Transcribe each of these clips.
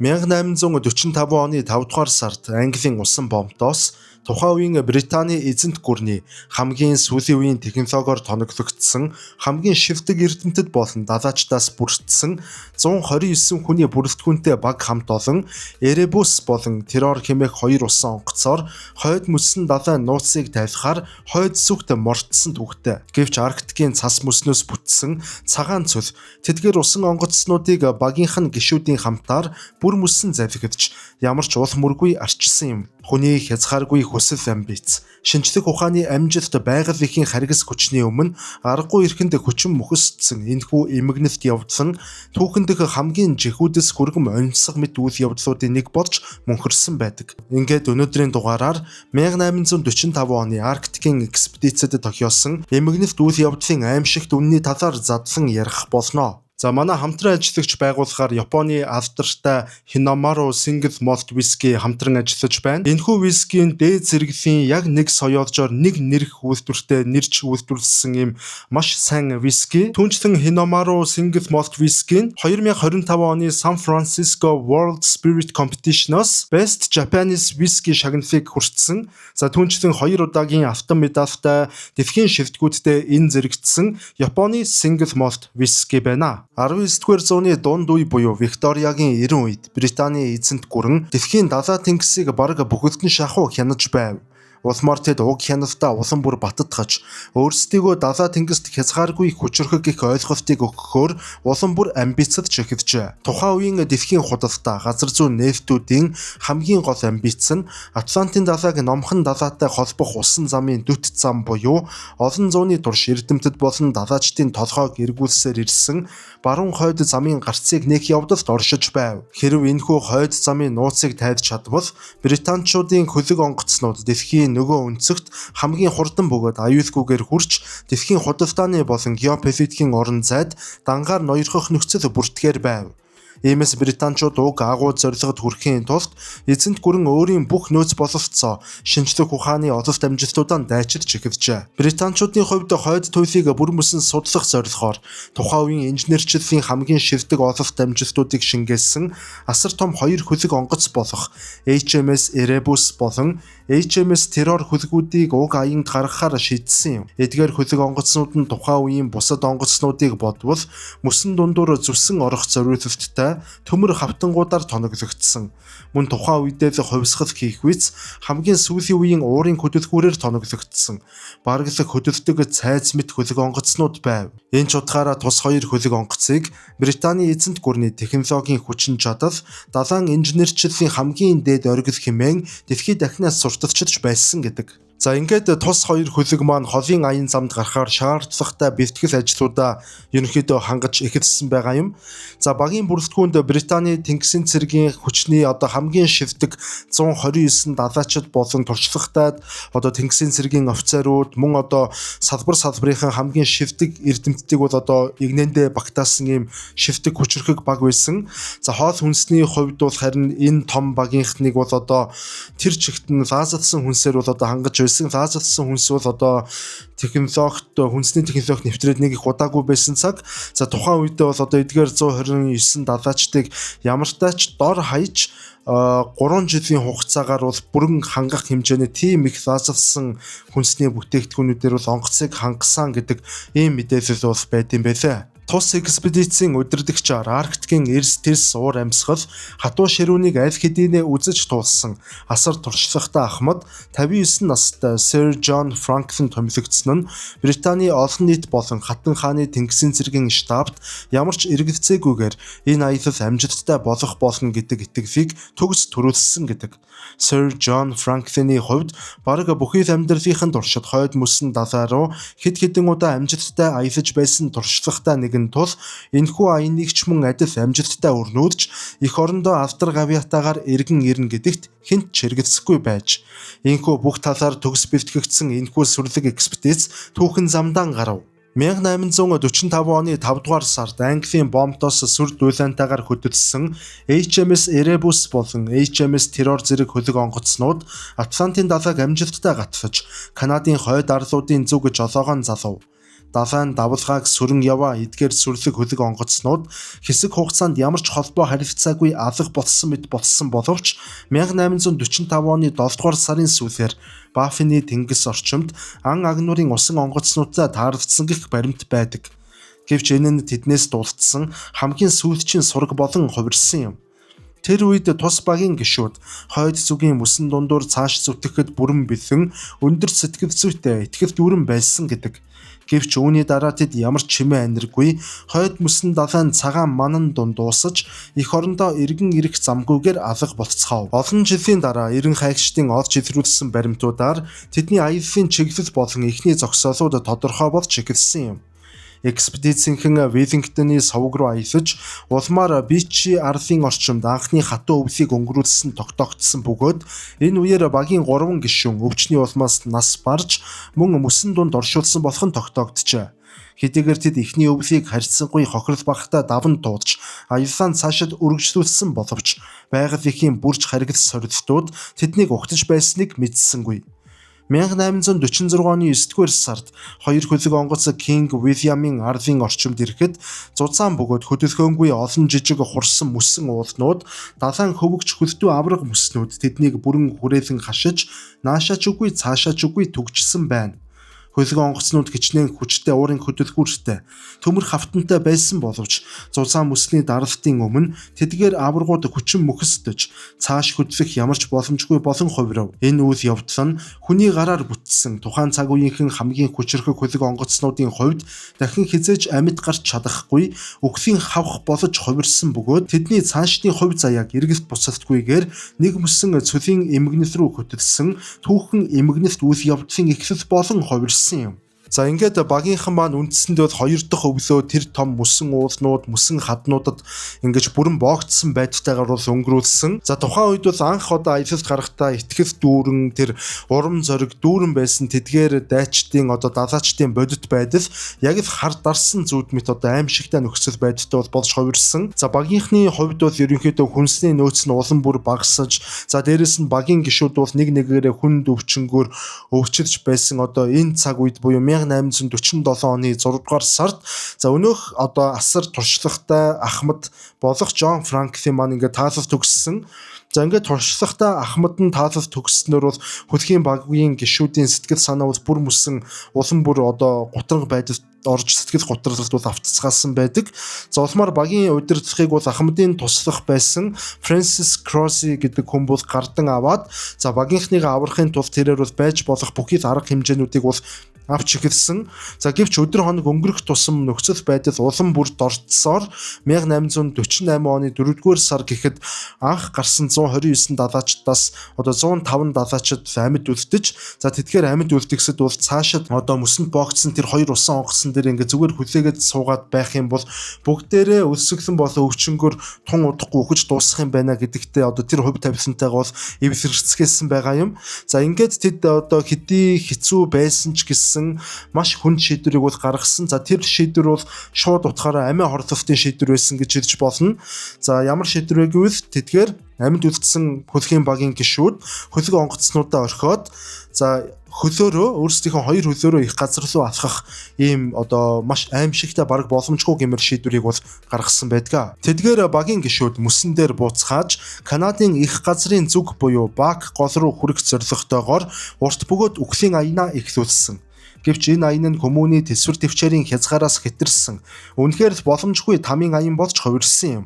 1845 оны 5 дугаар сард Английн усан бомбдоос тухайн үеийн Британий эзэнт гүрний хамгийн сүүлийн үеийн технологиор тоногдсон хамгийн шивдэг эрдэмтэд болон далайчдаас бүрдсэн 129 хүний бүрэлдэхүүнтэй баг хамт олон Эребус болон террор хэмээх хоёр усан онгоцоор хойд мөсөн далай нууцыг тавихаар хойд зүгт мордсон түүхтэй. Гэвч Арктикийн цас мөснөөс бүтсэн цагаан цөл тэдгээр усан онгоцнуудыг багийнх нь гишүүдийн хамтаар бүр мөсөн завхидж ямар ч уул мөргүй арчсан юм. Хүний хязгааргүй хүсэл амбиц, шинжлэх ухааны амжилт байгаль эхийн харгас хүчний өмнө аргагүй эрхэнд хүчин мөхөсдсөн энэхүү эмгэнэлт явдсан түүхэндх хамгийн жихүүдэс хүргэм онцлог мэт үйл явдлуудын нэг болж мөнхөрсөн байдаг. Ингээд өнөөдрийн дугаараар 1845 оны Арктикийн экспедицэд тохиосон эмгэнэлт үйл явдлын аимшигт үнний талаар задлан ярих болно. За манай хамтран ажиллагч байгууллагаар Японы алдартай Hinamaru Single Malt Whisky хамтран ажиллаж байна. Энэхүү вискийн дээд зэрэглэлийн яг нэг соёолжоор нэг нэрх үйлдвэртэй нэрч үйлдвэрлэсэн юм маш сайн виски. Түүнчлэн Hinamaru Single Malt Whisky нь 2025 оны San Francisco World Spirit Competition-оос Best Japanese Whisky шагналыг хүртсэн. За түүнчлэн 2 удаагийн алтан медальтай дэлхийн шивдгүүдтэй энэ зэрэгдсэн Японы Single Malt Whisky байна. 19-р зууны дунд үе буюу Викториягийн 90 үед Британий эзэнт гүрэн дэлхийн далай тэнгисийг бараг бүгд нь шахуу хянаж байв. Улмаар тэд уг хяналтаа улам бүр баттгаж өөрсдийгөө далай тэнгист хязгааргүй хүчрхэг гэх ойлголтыг өгөхөөр улам бүр амбицад чихэвжээ. Тухайн үеийн дэлхийн худалдаа газар зүйн нээлтүүдийн хамгийн гол амбиц нь Атлантын далайг номхон далайтай холбох усан замын дөт зам буюу олон зууны турш эрдэмтэд болон далайчдын толгойг эргүүлсээр ирсэн баруун хойд замын гарцыг нэг явдалд оршиж байв. Хэрв энэхүү хойд замын нууцыг тайлж чадвал британчуудын хөлөг онгоцнууд дэлхийн нөгөө өнцөгт хамгийн хурдан бөгөөд аюулгүйгээр хурч дэлхийн худалдааны болон геополитикийн орон зайд дангаар ноёрхох нөхцөл бүртгэхээр байв. Иймээс британчууд уг агуу зорилгод хүрэхийн тулд эзэнт гүрэн өөрийн бүх нөөц бололцоо шинжлэх ухааны ололт амжилтуудаа дайчилж чихэвжээ. Британчуудын хувьд хойд туйлыг бүр мөсөн судлах зорилгоор тухайн үеийн инженерчлэлийн хамгийн шивдэг ололт амжилтуудыг шингээсэн асар том хоёр хөлөг онгоц болох HMS Erebus болон HMS Terror хөлгүүдийг уг аянд гаргахаар шийдсэн юм. Эдгээр хөлөг онгоцнууд нь тухайн үеийн бусад онгоцнуудыг бодвол мөсөн дундуур зүсэн орох зориулалттай төмөр хавтангуудаар тоногдогдсон. Мөн тухайн үедээ хувьсгал хийх үец хамгийн сүүлийн үеийн уурын хөдөлгүүрээр тоногдогдсон. Бараглаг хөдөлдөг цайз мэт хөлөг онгоцнууд байв. Энэ ч утгаараа тус хоёр хөлөг онгоцыг Британий эзэнт гүрний технологийн хүчин чадал, далайн инженерчлэлийн хамгийн дээд оргил хэмээн дэлхийд дахинаас сурталчилж байсан гэдэг. За ингээд тус хоёр хөлөг маань холын аян замд гарахаар шаардлагатай бэлтгэл ажлуудаа ерөнхийдөө хангаж эхэлсэн байгаа юм. За багийн бүрэлдэхүүнд Британий тэнгисийн цэргийн хүчний хамгийн шивдэг 129 далайчид болон туршлагатай тэнгисийн цэргийн офицерууд мөн салбар салбарынхаа хамгийн шивдэг эрдэмтдийг бол игнэндээ багтаасан ийм шивдэг хүчрхэг баг байсан. За хоол хүнсний хувьд бол харин энэ том багийнхныг бол тэр чигт нь лазалсан хүнсээр бол хангаж лазалсан хүнс бол технологид хүнсний технологид нэвтрээд нэг их удаагүй байсан цаг. За тухайн үедээ бол эдгээр 129 далайчдыг ямартай ч дор хаяж 3 жилийн хугацаагаар бол бүрэн хангах хэмжээний тийм их лазалсан хүнсний бүтээгдэхүүнүүдээр бол онгоцыг хангасан гэдэг ийм мэдээлэл бол байт юм байлаа. Тус экспедицийн удирдагч Арктикийн эрс тэрс уур амьсгал хатуу ширүүнийг аль хэдийнэ үзэж туулсан асар туршлагатай ахмад 59 настай Sir John Franklin томилогдсон нь Британий олон нийт болон хатан хааны тэнгисийн цэргийн штабт ямар ч эргэлзээгүйгээр энэ аялал амжилттай болох болно гэдэг итгэлийг төгс төрүүлсэн гэдэг. Sir John Franklin-ийн хувьд бараг бүхий л амьдралынхын туршид хойд мөсөн далай руу хэд хэдэн удаа амжилттай аялаж байсан туршлагатай нэгэн тул энэхүү аяныг ч мөн адил амжилттай өрнүүлж эх орондоо авдар гавьяатаагаар эргэн ирнэ гэдэгт хинт чиргэлцэхгүй байж энэхүү бүх талаар төгс бэлтгэгдсэн энэхүү сүрлэг экспедиц түүхэн замдаа гарав. 1845 оны 5 дугаар сард Английн бомбдоос сүр дулаантайгаар хөдөлсөн HMS Erebus болон HMS Terror зэрэг хөлөг онгоцнууд Атлантын далайг амжилттай гатгаж Канадын хойд арлуудын зүг жолоогоон залав. далайн давалгааг сүрэн яваа эдгээр сүрлэг хөлөг онгоцнууд хэсэг хугацаанд ямар ч холбоо харилцаагүй алга болсон мэт болсон боловч 1845 оны 7 дугаар сарын сүүлээр Баффины тэнгис орчимд ан агнуурын усан онгоцнуудтай таарлцсан гэх баримт байдаг. Гэвч энэ нь тэднээс дулцсан хамгийн сүүлчийн сураг болон хувирсан юм. Тэр үед тус багийн гишүүд хойд зүгийн мөсөн дундуур цааш зүтгэхэд бүрэн бэлэн өндөр сэтгэл зүйтэй итгэл дүүрэн байсан гэдэг. Гэвч үүний дараа тэд ямар ч чимээ аниргүй хойд мөсөн далайн цагаан манан дунд дуусаж эх орондоо эргэн ирэх замгүйгээр алга болцгоо. Олон жилийн дараа эрен хайгчдын олж илрүүлсэн баримтуудаар тэдний аяллаа чиглэл болон эхний зогсоолууд тодорхой болж эхэлсэн юм. Экспедицийнхэн Веллингтоны совг руу аялаж улмаар Бичи арлын орчимд анхны хатуу өвлийг өнгөрүүлсэн тогтоогдсон бөгөөд энэ үеэр багийн 3 гишүүн өвчний улмаас нас барж мөн мөсөн дунд оршуулсан болох нь тогтоогджээ. Хэдийгээр тэд эхний өвлийг харьцангуй хохирол багтаа даван туудж аяллаа цаашид үргэлжлүүлсэн боловч байгаль эхийн бүрж харгил сорилтууд тэднийг угтаж байсныг мэдсэнгүй. 1846 оны 9-р сард хоёр хөлөг онгоц Кинг Уильямын арлын орчимд ирэхэд зузаан бөгөөд хөдөлгөөнгүй олон жижиг хурсан мөсөн уулнууд далайн хөвөгч хөлтөө авраг мөснүүд тэднийг бүрэн хүрээлэн хашиж наашаа ч үгүй цаашаа ч үгүй түгжсэн байна. Хөлөг онгоцнууд хичнээн хүчтэй уурын хөдөлгүүртэй төмөр хавтантай байсан боловч зузаан мөсний даралтын өмнө тэдгээр аваргууд хүчин мөхөсдөж цааш хөдлөх ямар ч боломжгүй болон хувирав. Энэ үйл явдал нь хүний гараар бүтсэн тухайн цаг үеийнхэн хамгийн хүчрхэг хөлөг онгоцнуудын хувьд дахин хизээж амьд гарч чадахгүй үхлийн хавх болж хувирсан бөгөөд тэдний цаашдын хувь заяаг эргэлт буцалтгүйгээр нэг мөсөн цөлийн эмгэнэл рүү хөдөлсөн түүхэн эмгэнэлт үйл явдлын эхлэл болон хувирсан юм. За ингээд багийнхан маань үндсэндээ 2 дахь өвлөө тэр том мөсөн уулнууд, мөсөн хаднуудад ингэж бүрэн боогдсон байдалтайгаар бол өнгөрүүлсэн. За тухайн үед бол анх аялалд гарахдаа итгэл дүүрэн тэр урам зориг дүүрэн байсан тэдгээр дайчдын далаачдын бодит байдал яг л хар дарсан зүуд мэт аимшигтай нөхцөл байдалтай болж хувирсан. За багийнхны хувьд бол ерөнхийдөө хүнсний нөөц нь улам бүр багасж, за дээрэс нь багийн гишүүд бол нэг нэгээрээ хүнд өвчнгөөр өвчилж байсан энэ цаг үед буюу 1847 оны 6 дугаар сард за өнөөх асар туршлагатай Ахмад болох Джон Франклин маань ингээд таалал төгссөн. За ингээд туршлагатай Ахмад нь таалал төгссөнөөр бол хөлхийн багийн гишүүдийн сэтгэл санаа бол бүр мөсөн улам бүр гутраг байдалд орж сэтгэл гутралд бол автцгаасан байдаг. За улмаар багийн удирдлагыг бол Ахмадын туслах байсан Фрэнсис Кроси гэдэг хүн бол гардан аваад за багийнхныг аврахын тулд тэрээр бол байж болох бүхий л арга хэмжээнүүдийг бол авч эхэлсэн. За гэвч өдөр хоног өнгөрөх тусам нөхцөл байдал улам бүр дордсоор 1848 оны 4-р сар гэхэд анх гарсан 129 далаачдаас 105 далаачид амьд үлдэж, за тэдгээр амьд үлдгэсэд бол цаашид мөсөнд боогдсон тэр хоёр усан онгоцсон дээр ингээ зүгээр хүлээгээд суугаад байх юм бол бүгдээрээ өлсгөлэн болон өвчнгөр тун удахгүй өгч дуусах юм байна гэдэгтээ тэр хувь тавилантайгаа бол эвсэрцгээсэн байгаа юм. За ингээд тэд хэдий хэцүү байсан ч гэсэн маш хүнд шийдвэрийг бол гаргасан. За тэр шийдвэр бол шууд утгаараа амиа хорлолтын шийдвэр байсан гэж хэлж болно. За ямар шийдвэр вэ гэвэл тэдгээр амьд үлдсэн хөлхийн багийн гишүүд хөлөг онгоцнуудаа орхиод за хөлөөрөө өөрсдийнхөө хоёр хөлөөрөө их газар руу алхах ийм маш аимшигтай бараг боломжгүй гэмээр шийдвэрийг бол гаргасан байдаг. Тэдгээр багийн гишүүд мөсөн дээр бууцгааж Канадын их газрын зүг буюу Бак гол руу хүрэх зорилготойгоор урт бөгөөд үхлийн аянаа эхлүүлсэн. Гэвч энэ аян нь хүмүүний төсвөр төвчээрийн хязгаараас хэтэрсэн. Үнэхээр л боломжгүй тамийн аян болж хувирсан юм.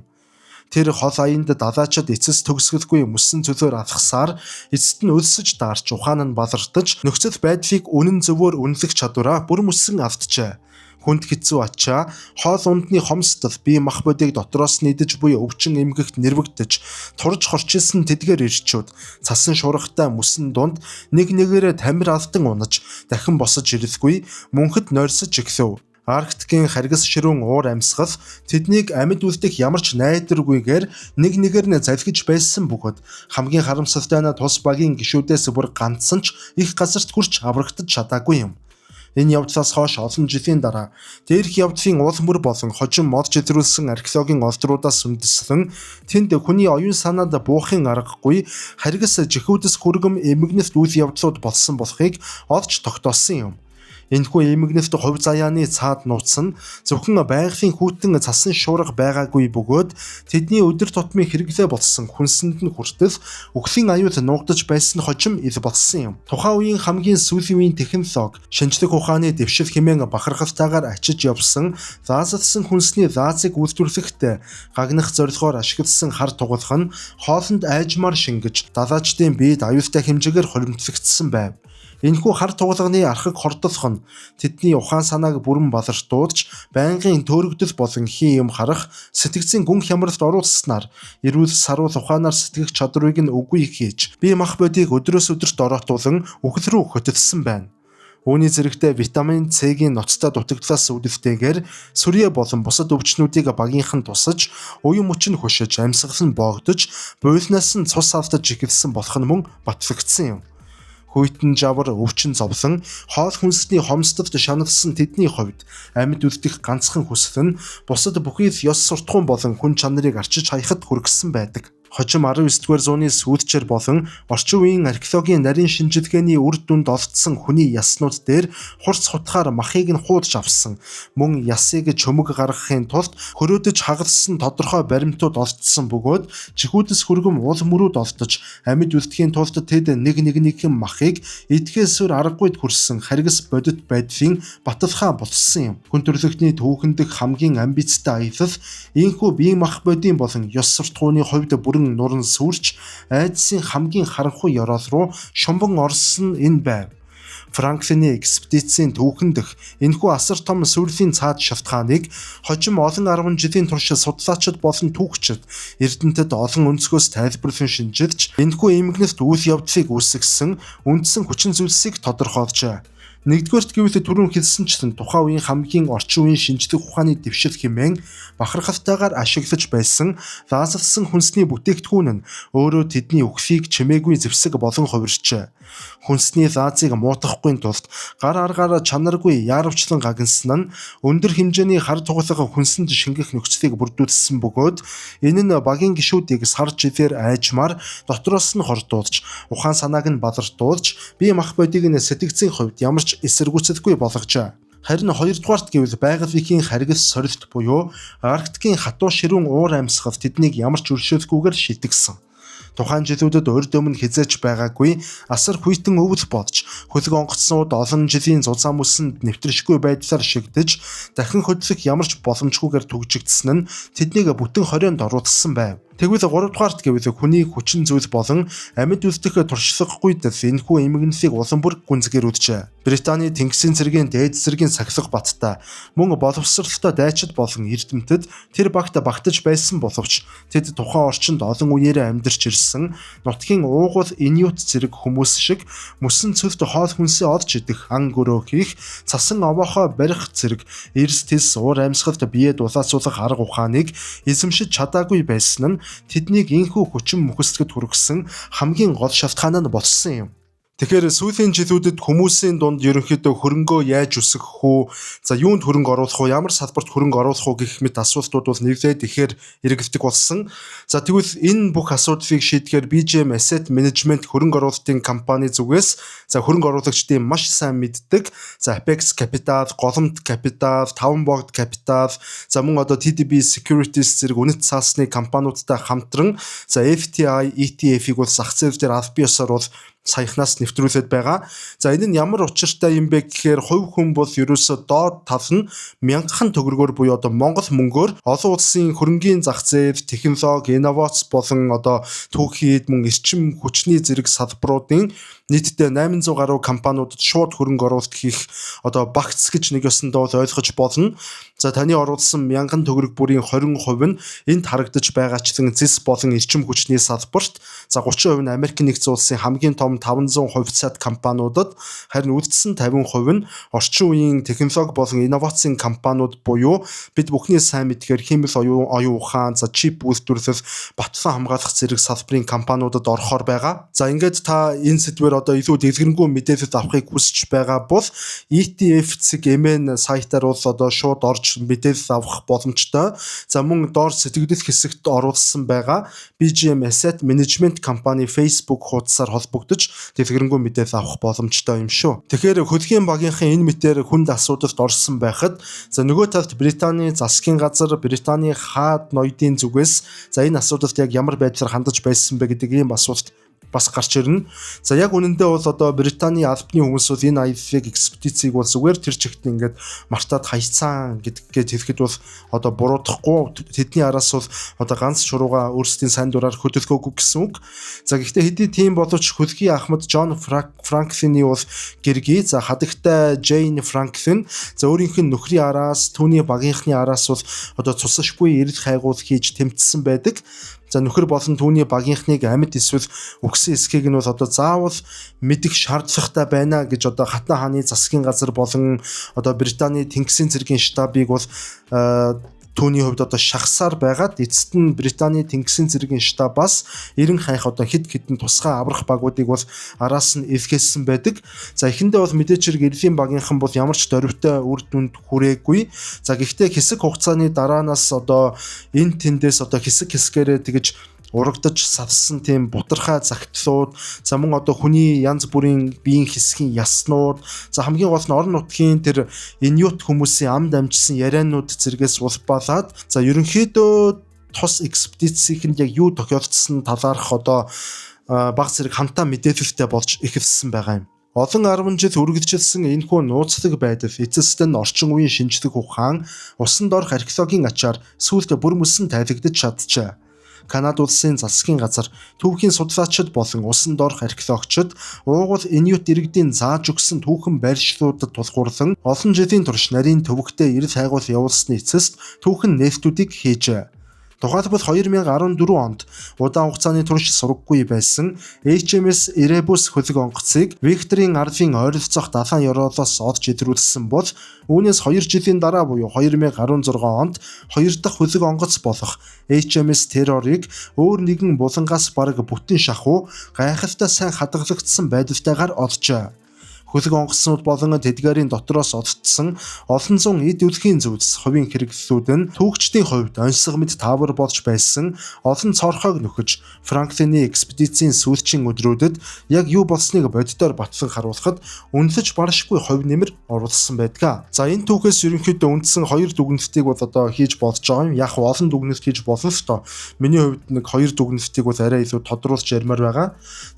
Тэр хол аянд далаачид эцэс төгсгөлгүй мөсөн цөлөөр алхасаар эцэст нь өлсөж даарч ухаан нь балартаж нөхцөл байдлыг үнэн зөвөөр үнэлэх чадвараа бүр мөсөн авчжээ. Хүнд хэцүү ачаа, хоол ундны хомсдол, бие мах бодийг дотроос нийдэж буй өвчин эмгэгт нэрвэгдэж, турж хорчилсан тэдгээр ирчүүд цасан шуургатай мөсөн дунд нэг нэгээрээ тамир алдан унаж, дахин босож ирэлгүй мөнхөд нойрсож эхлэв. Арктикийн харгас ширүүн уур амьсгал тэднийг амьд үлдэх ямар ч найдваргүйгээр нэг нэгээр нь залгиж байсан бөгөөд хамгийн харамсалтай нь тус багийн гишүүдээс бүр ганцсан ч их газарт хүрч аврагдаж чадаагүй юм. Энэ явдлаас хойш олон жилийн дараа дээрх явдлын уул мөр болон хожим мод жилрүүлсэн археологийн олдруудаас үндэслэн тэнд хүний оюун санаанд буухын аргагүй харгас жихүүдс хүргэм эмгэнэлт үйл явдлууд болсон болохыг олж тогтоосон юм. Энэхүү эмгэнэфт хувь заяаны цаад нууц нь зөвхөн байгалийн хүйтэн цасан шуурга байгаагүй бөгөөд тэдний өдөр тутмын хэрэглээ болсон хүнсэнд нь хүртэл үхлийн аюул нуугдаж байсан хожим ил болсон юм. Тухайн үеийн хамгийн сүүлийн үеийн технологи, шинжлэх ухааны дэвшил хэмээн бахархалтайгаар ачиж явсан заазалсан хүнсний заазыг үйлдвэрлэхэд гагнах зорилгоор ашигласан хар тугалах нь хоолнд айжмаар шингэж далаачдын биед аюултай хэмжээгээр холимтлогдсон байв. Энэхүү хар тугалганы архаг хордолох нь тэдний ухаан санааг бүрэн балартуулж байнгын төөрөгдөл болон хин юм харах сэтгцийн гүн хямралд оруулснаар эрүүл саруул ухаанаар сэтгэх чадварыг нь үгүй хийж бие махбодыг өдрөөс өдөрт ороотуулан үхэл рүү хөтөлсөн байна. Үүний зэрэгтээ витамин С-ийн ноцтой дутагдлаас үүдэлтэйгээр сүрье болон бусад өвчнүүдийг багийнхан тусаж, уян мөчн хөшөж, амьсгал нь боогдож, буйлнаас нь цус автаж эхэлсэн болох нь мөн батлагдсан юм. Хүйтэн жавар өвчин зовлон хоол хүнсний хомсдолд шаналсан тэдний хувьд амьд үлдэх ганцхан хүсэл нь бусад бүхийд ёс суртахуун болон хүн чанарыг арчиж хаягад хүргэсэн байдаг. Хожим 19-р зууны сүүлчээр болон орчин үеийн археологийн нарийн шинжилгээний үр дүнд олдсон хүний яснууд дээр хурц хутгаар махыг нь хуудж авсан. Мөн ясыг чөмөг гаргахын тулд хөрөөдөж хагалсан тодорхой баримтууд олдсон бөгөөд чихүүдс хүргэм уул мөрүүд олдож амьд үлдэхийн тулд тэд нэг махыг идэхээсээр аргагүйд хүрсэн харгас бодит байдлын баталгаа болсон юм. Хүн төрөлхтний түүхэндх хамгийн амбицтай аялал ийхүү бие махбодын болон ёс суртахууны хувьд бүрэн нуран сүрч айдсын хамгийн харанхуй ёроол руу шумбан орсон энэ байв. Франклины экспедицийн түүхэндх энэхүү асар том сүрлийн цаад шалтгааныг хожим олон 10 жилийн турш судлаачид болон түүхчид эрдэмтэд олон өнцгөөс тайлбарлан шинжилж энэхүү эмгэнэлт үйл явдлыг үүсгэсэн үндсэн хүчин зүйлсийг тодорхойлжээ. Нэгдүгээрт гэвэл түрүүн хэлсэнчлэн тухайн үеийн хамгийн орчин үеийн шинжлэх ухааны дэвшил хэмээн бахархалтайгаар ашиглаж байсан лазалсан хүнсний бүтээгдэхүүн нь өөрөө тэдний үхлийг чимээгүй зэвсэг болон хувирчээ. Хүнсний лазыг муутгахгүй тулд гар аргаар чанаргүй яарвчлан гагнасан нь өндөр хэмжээний хар тугалга хүнсэнд шингэх нөхцөлийг бүрдүүлсэн бөгөөд энэ нь багийн гишүүдийг сар жилээр айжмаар дотроос нь хордуулж ухаан санааг нь балартуулж бие махбодыг нь сэтгцийн хувьд ямар ч эсэргүүцэлгүй болгожээ. Харин хоёрдугаарт гэвэл байгаль харгас сорилт буюу Арктикийн хатуу ширүүн уур амьсгал тэднийг ямар ч өршөөлгүйгээр шилдэгсэн. Тухайн жилүүдэд урд өмнө хизээч байгаагүй асар хүйтэн өвөл болж хөлөг онгоцнууд олон жилийн зузаан мөсөнд нэвтршгүй байдлаар шигдэж дахин хөдлөх ямар ч боломжгүйгээр түгжигдсэн нь тэднийг бүтэн хорионд оруулсан байв. Тэгвэл 3 дугаарт гэвэл хүний хүчин зүйл болон амьд үлдэх туршлагагүйд энэхүү эмгэнэлтийг улам бүр гүнзгийрүүлжээ. Британий тэнгисийн цэргийн дээд цэргийн сахилга баттай мөн боловсролтой дайчид болон эрдэмтэд тэр багт багтаж байсан боловч тэд тухайн орчинд олон үеэрээ амьдарч ирсэн нутгийн уугуул иньют зэрэг хүмүүс шиг мөсөн цөлд хоол хүнсээ олж идэх ан гөрөө хийх цасан овоохоо барих зэрэг эрс тис уур амьсгалд бие дулаацуулах арга ухааныг эзэмшиж чадаагүй байсан нь тэднийг инхүү хүчин мөхөсгөд хүргэсэн хамгийн гол шалтгаан нь болсон юм. Тэгэхээр сүүлийн жилүүдэд хүмүүсийн дунд ерөнхийдөө хөрөнгөө яаж үсгэх үү, за юунд хөрөнгө оруулах уу, ямар салбарт хөрөнгө оруулах уу гэх мэт асуултууд бол нэглээд ихээр эргэлдэг болсон. За тэгвэл энэ бүх асуудлыг шийдэхээр BGM Asset Management хөрөнгө оруулалтын компани зүгээс за хөрөнгө оруулагчдын маш сайн мэддэг за Apex Capital, Голомт Capital, Таван богд Capital, за мөн одоо TDB Securities зэрэг үнэт цаасны компаниудтай хамтран за FTI ETF-ийг бол зах зээл дээр аль биесээр бол саяхнаас нэвтрүүлээд байгаа. За энэ нь ямар учиртай юм бэ гэхээр хувь хүн бол ерөөсөө доод тал нь мянган төгрөгөөр буюу одоо Монгол мөнгөөр олон улсын хөрөнгийн зах зээл, технологи, инновац болон одоо түүхийд мөн эрчим хүчний зэрэг салбаруудын нийтдээ 800 гаруй компаниудад шууд хөрөнгө оруулалт хийх одоо багц гэж нэг ёсондоо ойлгож болно. За таны оруулсан мянган төгрөг бүрийн 20% нь энд харагдаж байгаачлан зэс болон эрчим хүчний салбарт за 30% нь Америк нэгдсэн улсын хамгийн том 500 хувьцаат компаниудад харин үлдсэн 50% нь орчин үеийн технологи болон инновацийн компаниуд буюу бид бүхний сайн мэдгээр химэл оюун ухаан за чип үйлдвэрлэл батлан хамгаалах зэрэг салбарын компаниудад орохоор байгаа. За ингээд та энэ сэдвээр одоо илүү дэлгэрэнгүй мэдээлэл авахыг хүсэж байгаа бол ETF.MN сайтаар бол одоо шууд орж мэдээлэл авах боломжтой. За мөн доор сэтгэгдэл хэсэгт оруулсан байгаа BGM Asset Management компани Facebook хуудасаар холбогдож бодож дэлгэрэнгүй мэдээлэл авах боломжтой юм шүү. Тэгэхээр хөдгийн багийнхан энэ мэтээр хүнд асуудалд орсон байхад за нөгөө талд Британий засгийн газар, Британий хаад ноёдын зүгээс за энэ асуудалд яг ямар байдлаар хандаж байсан бэ гэдэг ийм асуулт бас гарч ирнэ. За яг үнэндээ бол одоо Британий албаны хүмүүсүүд энэ аяллыг экспедицийг бол зүгээр тэр чигт ингээд мартаад хайцсан гэдгээд хэлэхэд бол одоо буруудахгүй тэдний араас бол одоо ганц шурууга өөрсдийн сайн дураар хөдөлгөөгүй гэсэн үг. За гэхдээ хэдий тийм боловч хөлгийн ахмад Джон Франклины бол гэргий за хадагтай Джейн Франклин за өөрийнх нь нөхрийн араас түүний багийнхны араас бол одоо цусашгүй эрэл хайгуул хийж тэмцсэн байдаг. За нөхөр болон түүний багийнхныг амьд эсвэл үхсэн эсхийг нь бол одоо заавал мэдэх шаардлагатай байна гэж одоо Хатан хааны засгийн газар болон одоо Британий тэнгисийн цэргийн штабыг бол түүний хувьд одоо шахсаар байгаад эцэст нь Британий тэнгисийн цэргийн штабаас 90 хаях одоо хэд хэдэн тусгай аврах багуудыг бол араас нь эвхээсэн байдаг. За эхэндээ бол мэдээч хэрэг эдлийн багийнхан бол ямар ч дөрвтэй үр дүнд хүрээгүй. За гэхдээ хэсэг хугацааны дараанаас одоо энэ тэндээс одоо хэсгээрээ тэгэж урагдаж савсан тийм бутархай загтлууд за мөн одоо хүний янз бүрийн биеийн хэсгийн яснууд за хамгийн гол нь орон нутгийн тэр иньют хүмүүсийн амд амжсан ярианууд зэрэгээс улбалаад за ерөнхийдөө тус экспедицийнхэнд яг юу тохиолдсон талаарх одоо баг зэрэг хамтаа мэдээлэлтэй болж эхэлсэн байгаа юм. Олон 10 жил үргэлжилсэн энэхүү нууцлаг байдал эцэст нь орчин үеийн шинжлэх ухаан усан дорх археологийн ачаар сүүлдээ бүр мөсөн тайлагдаж чаджээ. Канада улсын засгийн газар түүхийн судлаачид болон усан дорх археологчид уугуул иньют иргэдийн зааж өгсөн түүхэн байршлуудад тулгуурлан олон жилийн турш нарийн төвөгтэй эрэл хайгуул явуулсны эцэст түүхэн нээлтүүдийг хийжээ. Тухайлбал 2014 онд удаан хугацааны турш сураггүй байсан HMS Erebus хөлөг онгоцыг Викторийн ардын ойролцоох далайн ёроолоос олж идэвхжүүлсэн бол үүнээс 2 жилийн дараа буюу 2016 онд 2 дахь хөлөг онгоц болох HMS Terror-ыг өөр нэгэн булангаас бараг бүтэн шахуу гайхалтай сайн хадгалагдсан байдалтайгаар олжээ. Хөлөг онгоцнууд болон тэдгээрийн дотроос олдсон олон зуун эд үлхийн зүйлс хувийн хэрэглэлүүд нь түүхчдийн хувьд онцлог мэд таавар болж байсан олон цорхойг нөхөж Франклины экспедицийн сүүлчийн өдрүүдэд яг юу болсныг боддоор батлан харуулхад үнэлж баршгүй хувь нэмэр оруулсан байдаг. За энэ түүхээс ерөнхийдөө үндсэн 2 дүгнэлтийг бол одоо хийж болж байгаа юм. Яг олон дүгнэлт хийж болно л доо. Миний хувьд нэг 2 дүгнэлтийг бол арай илүү тодруулж ярмаар байгаа.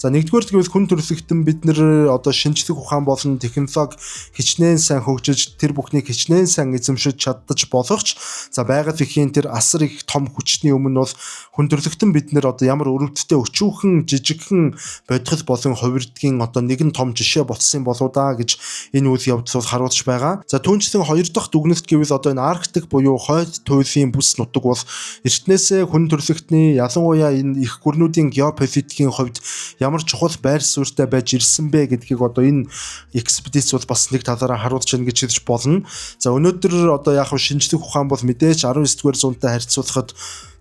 За нэгдүгээр тэгвэл хүн төрөлхтөн бид нэр одоо шинжлэх ухаан болон технологи хичнээн сайн хөгжиж тэр бүхнийг хичнээн сайн эзэмшиж чаддаж болохч за байгаль эхийн тэр асар их том хүчний өмнө бол хүн төрөлхтөн бид нэр одоо ямар өрөвдөлтөй өчүүхэн жижигхэн бодгол болон хувирдгийн одоо нэгэн том жишээ болсон болоо да гэж энэ үйл явдал бол харуулж байгаа. За түүнчлэн 2 дахь дүгнэлт гэвэл одоо энэ Арктик буюу хойд туйлын бүс нутаг бол эртнээсээ хүн төрөлхтний ялангуяа энэ их гүрнүүдийн геополитикийн хувьд ямар чухал байр суурьтай байж ирсэн бэ гэдгийг одоо энэ экспедиц бол бас нэг талаараа харуулж байна гэж хэлж болно. За өнөөдөр одоо яг шинжлэх ухаан бол мэдээж 19-р зуунтай харьцуулахад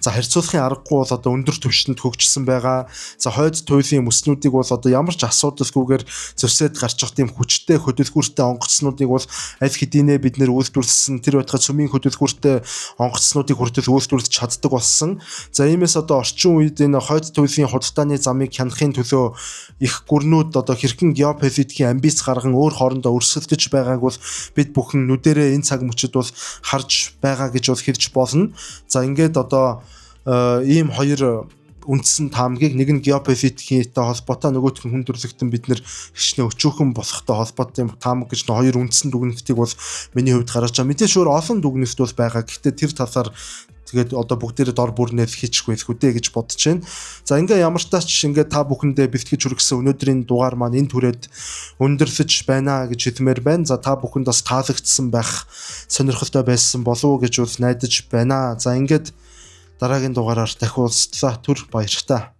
за харьцуулахын аргагүй бол одоо өндөр түвшинд хөгжсөн байгаа. За хойд туйлын мөснүүдийг бол одоо ямар ч асуудалгүйгээр зөсөөд гарчих тийм хүчтэй хөдөлгүүртэй онгоцнуудыг бол аль хэдийнэ бид нэр үйлдвэрлэсэн тэр байтугай цөмийн хөдөлгүүртэй онгоцнуудыг хүртэл үйлдвэрлэж чаддаг болсон. За иймээс одоо орчин үед энэ хойд туйлын худалдааны замыг хянахын төлөө их гүрнүүд одоо хэрхэн геополитикийн амбиц гарган өөр хоорондоо өрсөлдөж байгааг бол бид бүхэн нүдэрээ энэ цаг мөчид бол харж байгаа гэж бол хэлж болно. За ингээд одоо ийм хоёр үндсэн таамгийг нэг нь геополитиктэй холбоотой нөгөөх нь хүн төрөлхтөн бид нэр хичнээн өчүүхэн болохтой холбоотой таамаг гэж хоёр үндсэн дүгнэлтийг бол миний хувьд гаргаж байгаа. Мэдээж өөр олон дүгнэлт бол байгаа. Гэхдээ тэр талаар тэгээд одоо бүгдээрээ дор бүрнээл хийчихгүй л хүдэ гэж бодож байна. За ингээ ямар ч тач ингээ та бүхэндээ бэлтгэж хүргэсэн өнөөдрийн дугаар маань энэ түрээд өндөрлөж байна гэж хэлмээр байна. За та бүхэнд бас таалагдсан байх сонирхолтой байсан болов уу гэж бол найдаж байна. За ингээд дараагийн дугаараар дахин уулзлаа. Түр баяртай.